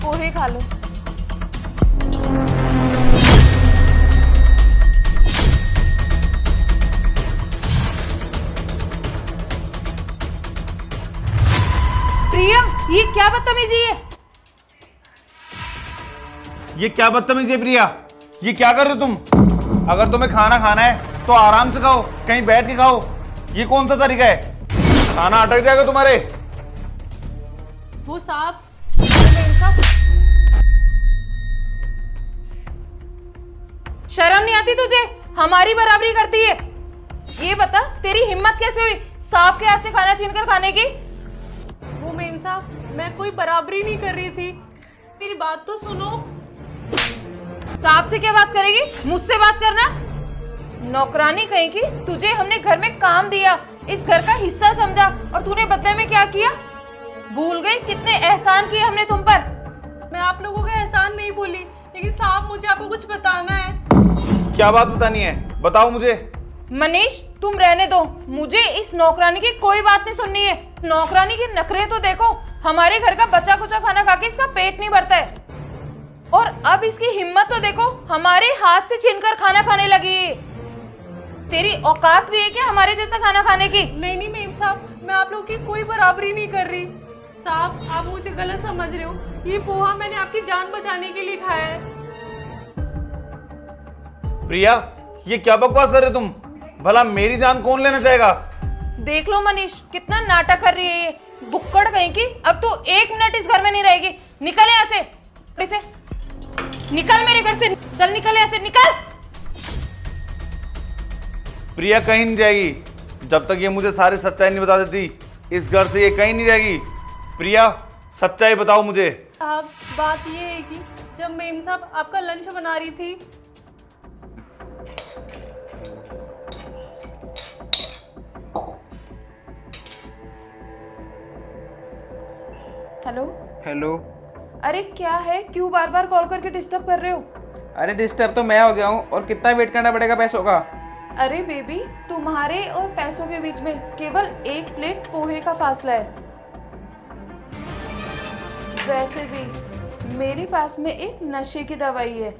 पोहे खा लो। प्रियम, ये क्या बदतमीजी है? ये क्या बदतमीजी है प्रिया? ये क्या कर रहे हो तुम? अगर तुम्हें खाना खाना है तो आराम से खाओ, कहीं बैठ के खाओ। ये कौन सा तरीका है? खाना अटक जाएगा तुम्हारे। वो साहब, मेम साहब, शर्म नहीं आती तुझे? हमारी बराबरी करती है। ये बता, तेरी हिम्मत कैसे हुई सांप के हाथ से खाना छीनकर खाने की? वो मेम साहब, मैं कोई बराबरी नहीं कर रही थी, मेरी बात तो सुनो। सांप से क्या बात करेगी? मुझसे बात करना। नौकरानी कहीं की, तुझे हमने घर में काम दिया, इस घर का हिस्सा समझा, और तूने बदले में क्या किया? भूल गई कितने एहसान किए हमने तुम पर? मैं आप लोगों का एहसान नहीं भूली, लेकिन साहब मुझे आपको कुछ बताना है। क्या बात बतानी है? बताओ मुझे। मनीष, तुम रहने दो, मुझे इस नौकरानी की कोई बात नहीं सुननी है। नौकरानी के नखरे तो देखो, हमारे घर का बचा कुचा खाना खा के इसका पेट नहीं भरता है, और अब इसकी हिम्मत तो देखो, हमारे हाथ से छीनकर खाना खाने लगी है। तेरी औकात भी है क्या हमारे जैसा खाना खाने की? नहीं नहीं मेम साहब, मैं आप लोगों की कोई बराबरी नहीं कर रही। साहब, आप मुझे गलत समझ रहे हो, ये पोहा मैंने आपकी जान बचाने के लिए खाया है। प्रिया, ये क्या बकवास कर रहे तुम? भला मेरी जान कौन लेना चाहेगा? देख लो मनीष, कितना नाटक कर रही है ये बुक्कड़ कहीं की। अब तो 1 मिनट इस घर में नहीं रहेगी। निकल यहाँ से, निकल मेरे घर से, चल निकल यहाँ से, निकल। प्रिया कहीं नहीं जाएगी जब तक ये मुझे सारी सच्चाई नहीं बता देती। इस घर से ये कहीं नहीं जाएगी। प्रिया, सच्चाई बताओ मुझे। साहब, बात ये है कि जब मेम साहब आपका लंच बना रही थी, हेलो। हेलो। अरे क्या है, क्यों बार बार कॉल करके डिस्टर्ब कर रहे हो? अरे डिस्टर्ब तो मैं हो गया हूँ, और कितना वेट करना पड़ेगा पैसों का? अरे बेबी, तुम्हारे और पैसों के बीच में केवल 1 प्लेट पोहे का फासला है। वैसे भी मेरे पास में एक नशे की दवाई है,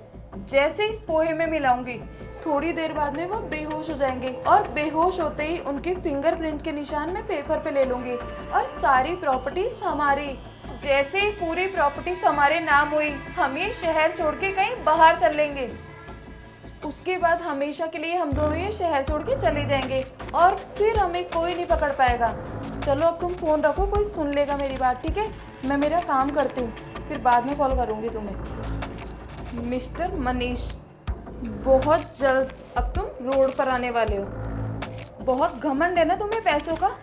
जैसे इस पोहे में मिलाऊंगी, थोड़ी देर बाद में वो बेहोश हो जाएंगे, और बेहोश होते ही उनके फिंगरप्रिंट के निशान में पेपर पे ले लूंगी, और सारी प्रॉपर्टीज हमारी। जैसे ही पूरी प्रॉपर्टीज हमारे नाम हुई, हम ये शहर छोड़ के कहीं बाहर चल लेंगे। उसके बाद हमेशा के लिए हम दोनों ये शहर छोड़ के चले जाएंगे, और फिर हमें कोई नहीं पकड़ पाएगा। चलो अब तुम फोन रखो, कोई सुन लेगा मेरी बात, ठीक है? मैं मेरा काम करती हूँ, फिर बाद में कॉल करूँगी तुम्हें। मिस्टर मनीष, बहुत जल्द अब तुम रोड पर आने वाले हो। बहुत घमंड है ना तुम्हें पैसों का?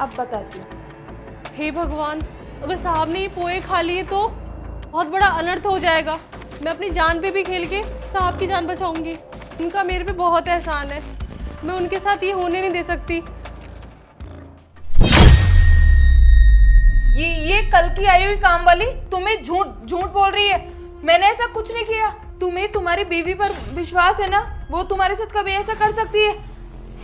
अब बताती हूँ। हे भगवान, अगर साहब ने ये पोहे खा लिए तो बहुत बड़ा अनर्थ हो जाएगा। मैं अपनी जान पे भी खेल के साहब की जान बचाऊंगी। उनका मेरे पे बहुत एहसान है, मैं उनके साथ ये होने नहीं दे सकती। ये कल की आई हुई काम वाली तुम्हें झूठ झूठ बोल रही है। मैंने ऐसा कुछ नहीं किया। तुम्हें तुम्हारी बीवी पर विश्वास है ना? वो तुम्हारे साथ कभी ऐसा कर सकती है?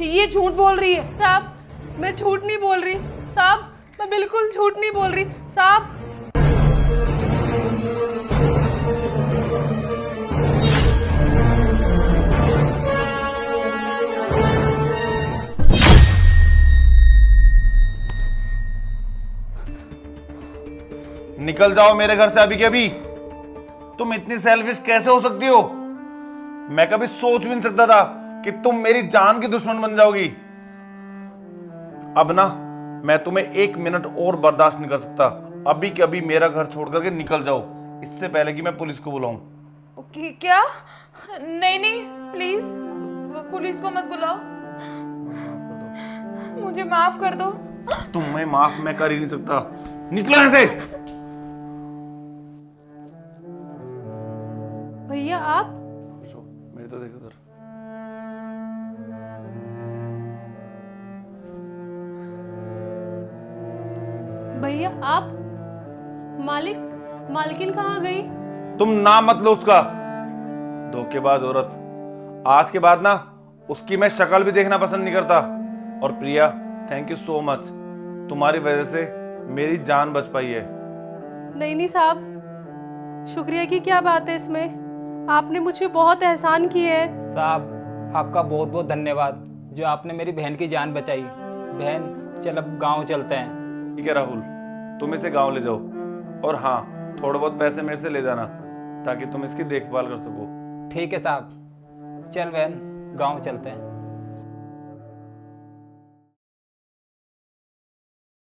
ये झूठ बोल रही है। साहब, मैं झूठ नहीं बोल रही। साहब, मैं बिल्कुल झूठ नहीं बोल रही। साहब, निकल जाओ मेरे घर से अभी के अभी। तुम इतनी सेल्फिश कैसे हो सकती हो? मैं कभी सोच भी नहीं सकता था कि तुम मेरी जान की दुश्मन बन जाओगी। अब ना मैं तुम्हें 1 मिनट और बर्दाश्त नहीं कर सकता। अभी के अभी मेरा घर छोड़ करके निकल जाओ, इससे पहले कि मैं पुलिस को बुलाऊं। क्या? नहीं नहीं, प्लीज पुलिस को मत बुलाओ, मुझे माफ कर दो। तुम्हें माफ मैं कर ही नहीं सकता। निकलो यहाँ से। भैया आप? मेरे तो देखो उधर। भैया आप? मालकिन कहाँ गई? तुम नाम मत लो उसका, धोखेबाज औरत। आज के बाद ना उसकी मैं शक्ल भी देखना पसंद नहीं करता। और प्रिया, थैंक यू सो मच, तुम्हारी वजह से मेरी जान बच पाई है। नहीं नहीं साहब, शुक्रिया की क्या बात है इसमें, आपने मुझ पे बहुत एहसान किए हैं। साहब आपका बहुत बहुत धन्यवाद जो आपने मेरी बहन की जान बचाई। बहन चल अब गांव चलते हैं। ठीक है राहुल, तुम इसे गांव ले जाओ, और हाँ थोड़े बहुत पैसे मेरे से ले जाना ताकि तुम इसकी देखभाल कर सको। ठीक है साहब, चल बहन गांव चलते हैं।